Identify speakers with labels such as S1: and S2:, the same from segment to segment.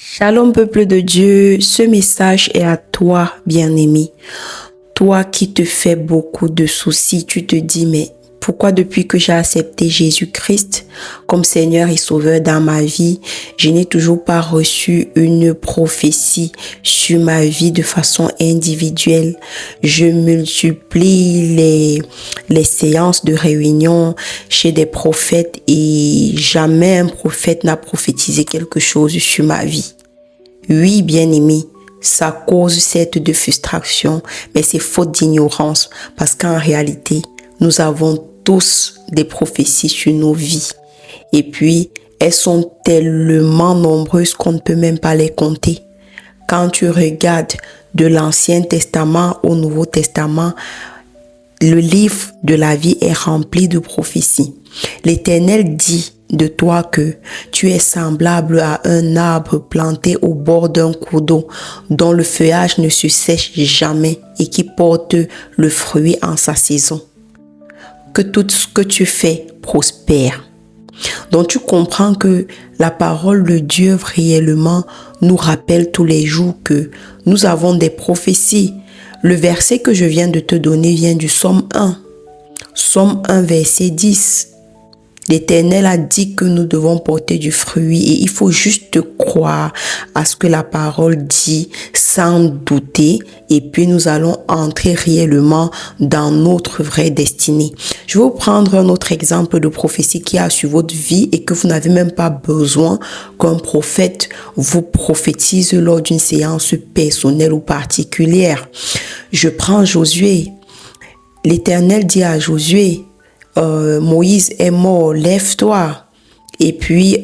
S1: Shalom peuple de Dieu, ce message est à toi bien-aimé. Toi qui te fais beaucoup de soucis, tu te dis mais pourquoi depuis que j'ai accepté Jésus-Christ comme Seigneur et Sauveur dans ma vie, je n'ai toujours pas reçu une prophétie sur ma vie de façon individuelle. Je multiplie les séances de réunion chez des prophètes et jamais un prophète n'a prophétisé quelque chose sur ma vie. Oui, bien-aimé, ça cause certes de frustration, mais c'est faute d'ignorance parce qu'en réalité, nous avons tous des prophéties sur nos vies. Et puis, elles sont tellement nombreuses qu'on ne peut même pas les compter. Quand tu regardes de l'Ancien Testament au Nouveau Testament, le livre de la vie est rempli de prophéties. L'Éternel dit de toi que tu es semblable à un arbre planté au bord d'un cours d'eau dont le feuillage ne se sèche jamais et qui porte le fruit en sa saison. Que tout ce que tu fais prospère. Donc tu comprends que la parole de Dieu réellement nous rappelle tous les jours que nous avons des prophéties. Le verset que je viens de te donner vient du Psaume 1. Psaume 1, verset 10. L'Éternel a dit que nous devons porter du fruit et il faut juste croire à ce que la parole dit sans douter et puis nous allons entrer réellement dans notre vraie destinée. Je vais vous prendre un autre exemple de prophétie qui a sur votre vie et que vous n'avez même pas besoin qu'un prophète vous prophétise lors d'une séance personnelle ou particulière. Je prends Josué. L'Éternel dit à Josué, Moïse est mort, lève-toi et puis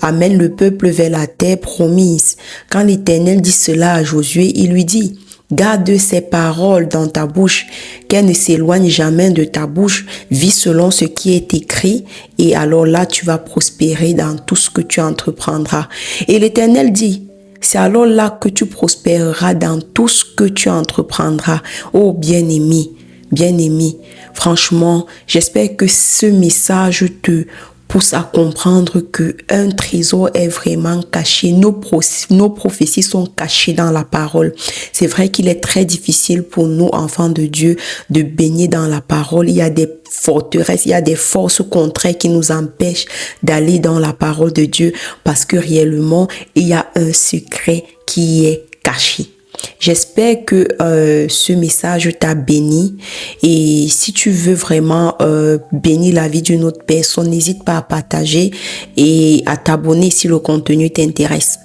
S1: amène le peuple vers la terre promise. Quand l'Éternel dit cela à Josué, il lui dit, garde ces paroles dans ta bouche, qu'elles ne s'éloignent jamais de ta bouche, vis selon ce qui est écrit et alors là tu vas prospérer dans tout ce que tu entreprendras. Et l'Éternel dit, c'est alors là que tu prospéreras dans tout ce que tu entreprendras. Oh bien-aimé, bien-aimé, franchement, j'espère que ce message te pousse à comprendre qu'un trésor est vraiment caché. Nos prophéties sont cachées dans la parole. C'est vrai qu'il est très difficile pour nous, enfants de Dieu, de baigner dans la parole. Il y a des forteresses, il y a des forces contraires qui nous empêchent d'aller dans la parole de Dieu parce que réellement, il y a un secret qui est caché. J'espère que ce message t'a béni et si tu veux vraiment bénir la vie d'une autre personne, n'hésite pas à partager et à t'abonner si le contenu t'intéresse.